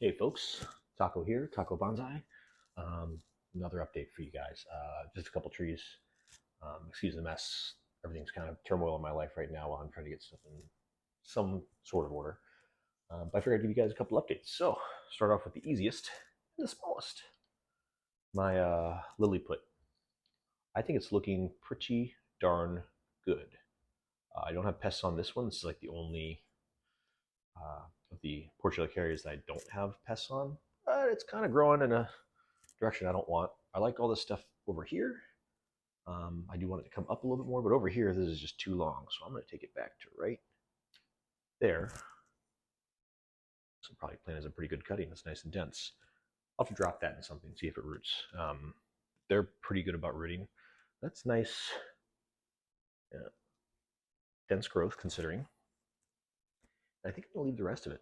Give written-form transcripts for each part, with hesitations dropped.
Hey folks, Taco here, Taco Bonsai. Um, another update for you guys. Just a couple trees. Excuse the mess. Everything's kind of turmoil in my life right now while I'm trying to get stuff in some sort of order. But I figured I'd give you guys a couple updates. So, start off with the easiest and the smallest. My lily put. I think it's looking pretty darn good. I don't have pests on this one. This is like the only of the portulacaria that I don't have pests on. But it's kind of growing in a direction I don't want. I like all this stuff over here. I do want it to come up a little bit more, but over here, this is just too long. So I'm going to take it back to right there. So probably plant is a pretty good cutting. It's nice and dense. I'll have to drop that in something, see if it roots. They're pretty good about rooting. That's nice, dense growth considering. I think I'm going to leave the rest of it.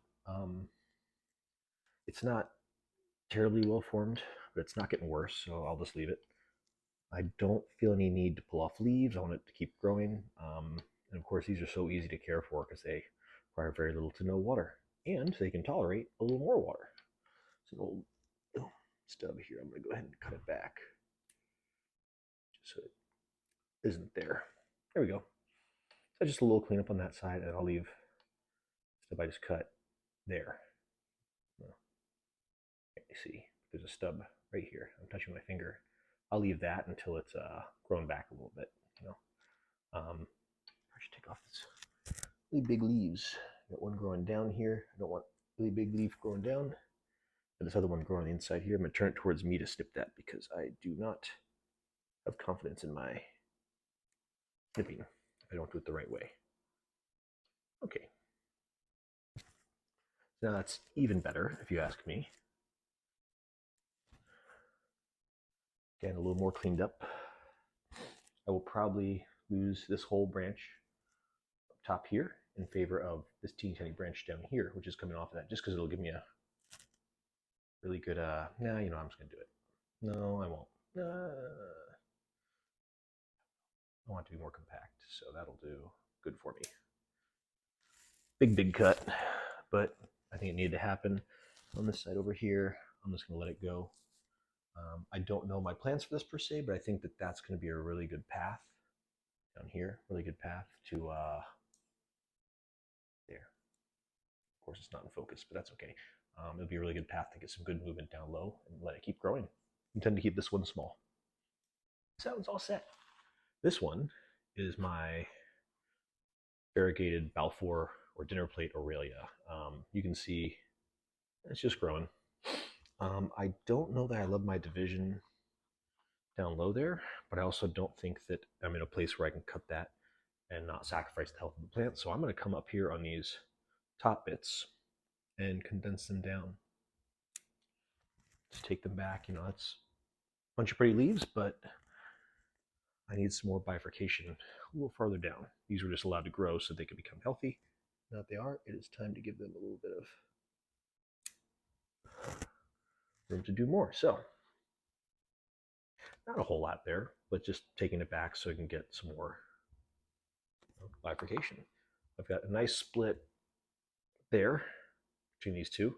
It's not terribly well formed, but it's not getting worse, so I'll just leave it. I don't feel any need to pull off leaves. I want it to keep growing. And of course, these are so easy to care for because they require very little to no water. And they can tolerate a little more water. It's an old stub here. I'm going to go ahead and cut it back just so it isn't there. There we go. So just a little cleanup on that side, and I'll leave the stub I just cut there. Let me see. There's a stub right here. I'm touching my finger. I'll leave that until it's grown back a little bit. I should take off this really big leaves. Got one growing down here. I don't want really big leaf growing down. And this other one growing on the inside here. I'm going to turn it towards me to snip that because I do not have confidence in my snipping if I don't do it the right way. Okay. Now that's even better if you ask me. Again, a little more cleaned up. I will probably lose this whole branch up top here in favor of this teeny tiny branch down here, which is coming off of that, just because it'll give me a really good, I'm just going to do it. No, I won't. I want it to be more compact, so that'll do good for me. Big cut, but I think it needed to happen. On this side over here, I'm just going to let it go. I don't know my plans for this per se, but I think that that's going to be a really good path down here, really good path to there. Of course, it's not in focus, but that's okay. It'll be a really good path to get some good movement down low and let it keep growing. I intend to keep this one small. So that one's all set. This one is my variegated Balfour or dinner plate Aurelia. You can see it's just growing. I don't know that I love my division down low there, but I also don't think that I'm in a place where I can cut that and not sacrifice the health of the plant. So I'm going to come up here on these top bits and condense them down. Just take them back. That's a bunch of pretty leaves, but I need some more bifurcation a little farther down. These were just allowed to grow so they could become healthy. Now that they are, it is time to give them a little bit of room to do more. So, not a whole lot there, but just taking it back so I can get some more bifurcation. I've got a nice split there between these two.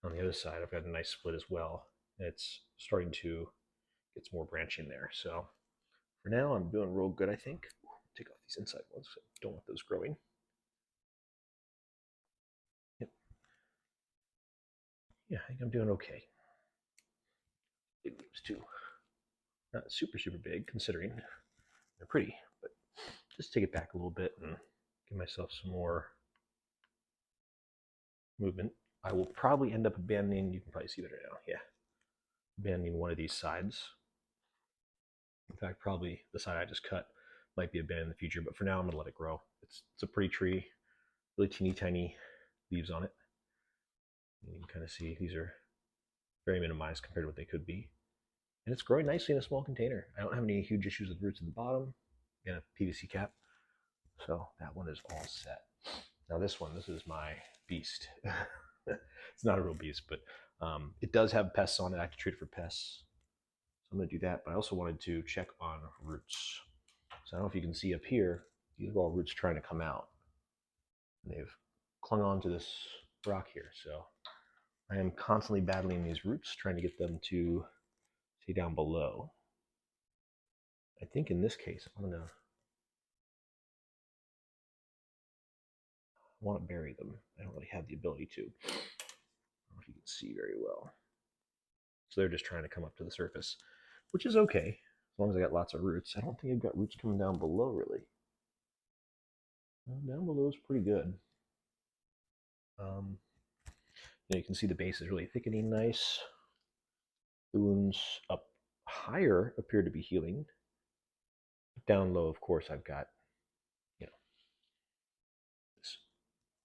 On the other side, I've got a nice split as well. It's starting to get some more branching there. So for now, I'm doing real good, I think. Take off these inside ones. I don't want those growing. Yep. Yeah, I think I'm doing okay. Big leaves too. Not super big considering they're pretty, but just take it back a little bit and give myself some more movement. I will probably end up abandoning, you can probably see better now, yeah, abandoning one of these sides. In fact, probably the side I just cut might be abandoned in the future, but for now I'm going to let it grow. It's a pretty tree, really teeny tiny leaves on it. You can kind of see these are very minimized compared to what they could be. And it's growing nicely in a small container. I don't have any huge issues with roots at the bottom. Again, a PVC cap. So that one is all set. Now this is my beast. It's not a real beast, but it does have pests on it. I have to treat it for pests. So I'm going to do that, but I also wanted to check on roots. So I don't know if you can see up here, these are all roots trying to come out. And they've clung on to this rock here. So I am constantly battling these roots, trying to get them to stay down below. I think in this case, I want to bury them. I don't really have the ability to. I don't know if you can see very well. So they're just trying to come up to the surface, which is okay, as long as I got lots of roots. I don't think I've got roots coming down below, really. Down below is pretty good. You can see the base is really thickening nice. The wounds up higher appear to be healing. Down low, of course, I've got, this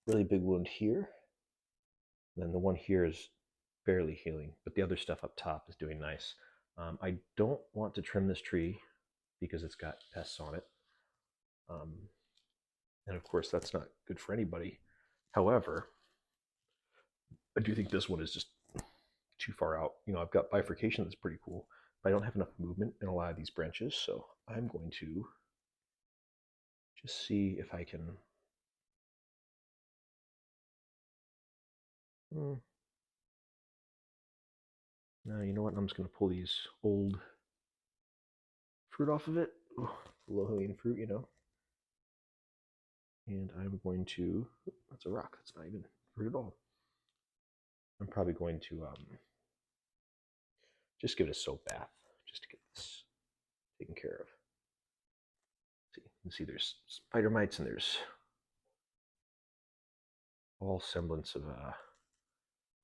really big wound here. And then the one here is barely healing, but the other stuff up top is doing nice. I don't want to trim this tree because it's got pests on it. And of course, that's not good for anybody. However, I do think this one is just too far out. I've got bifurcation that's pretty cool, but I don't have enough movement in a lot of these branches, so I'm going to just see if I can. No, you know what? I'm just going to pull these old fruit off of it. Low-hanging fruit, And I'm going to. That's a rock. That's not even fruit at all. I'm probably going to just give it a soap bath just to get this taken care of. See, you can see there's spider mites and there's all semblance of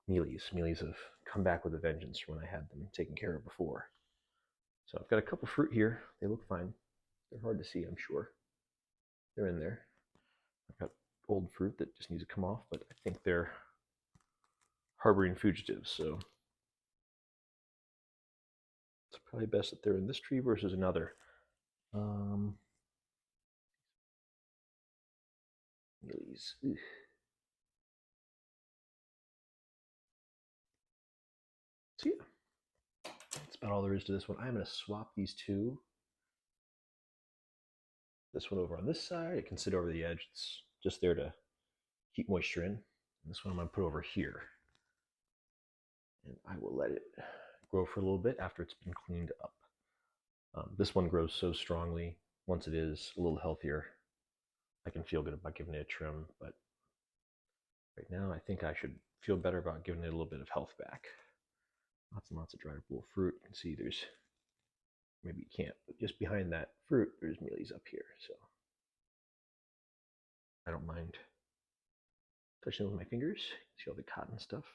mealies. Mealies have come back with a vengeance from when I had them taken care of before. So I've got a couple fruit here. They look fine. They're hard to see, I'm sure. They're in there. I've got old fruit that just needs to come off, but I think they're harboring fugitives, so it's probably best that they're in this tree versus another. Mealies. Ugh. So yeah, that's about all there is to this one. I'm going to swap these two. This one over on this side, it can sit over the edge. It's just there to keep moisture in. And this one I'm going to put over here. And I will let it grow for a little bit after it's been cleaned up. This one grows so strongly. Once it is a little healthier, I can feel good about giving it a trim. But right now, I think I should feel better about giving it a little bit of health back. Lots and lots of dried apple fruit. You can see there's, maybe you can't, but just behind that fruit, there's mealies up here. So I don't mind touching them with my fingers. See all the cotton stuff.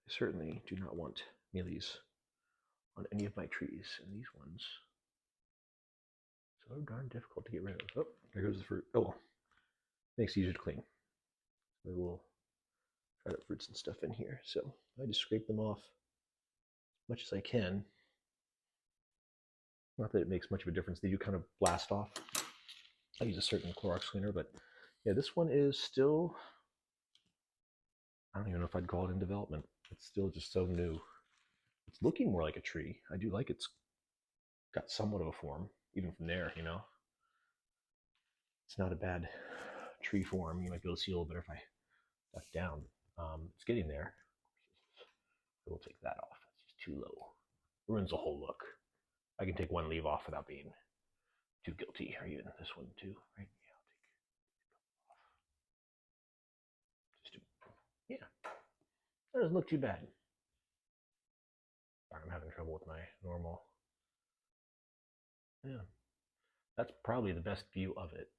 I certainly do not want mealies on any of my trees, and these ones so darn difficult to get rid of. Oh, there goes the fruit. Oh well, makes it easier to clean. We will try to put fruits and stuff in here. So I just scrape them off as much as I can. Not that it makes much of a difference. They do kind of blast off. I use a certain Clorox cleaner, but yeah, this one is still, I don't even know if I'd call it in development. It's still just so new. It's looking more like a tree. I do like it's got somewhat of a form, even from there, It's not a bad tree form. You might be able to see a little better if I duck down. It's getting there. We'll take that off. It's just too low. Ruins the whole look. I can take one leaf off without being too guilty, or even this one too, right? Yeah, I'll take just yeah. That doesn't look too bad. Sorry, I'm having trouble with my normal. Yeah, that's probably the best view of it.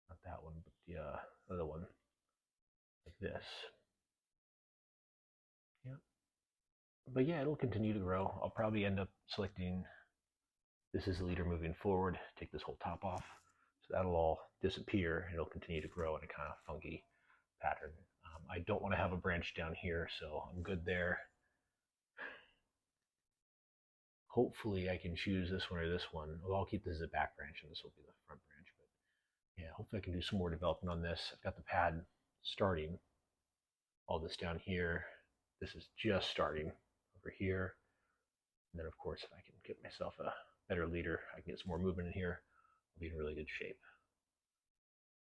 Not that one, but the other one, like this. Yeah. But yeah, it'll continue to grow. I'll probably end up selecting this as a leader moving forward. Take this whole top off, so that'll all disappear, and it'll continue to grow in a kind of funky pattern. I don't want to have a branch down here, so I'm good there. Hopefully I can choose this one or this one. Well, I'll keep this as a back branch, and this will be the front branch. But yeah, hopefully I can do some more development on this. I've got the pad starting. All this down here. This is just starting over here. And then, of course, if I can get myself a better leader, I can get some more movement in here. I'll be in really good shape.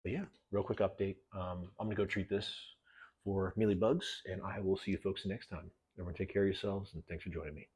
But yeah, real quick update. I'm going to go treat this for Mealy Bugs, and I will see you folks next time. Everyone take care of yourselves, and thanks for joining me.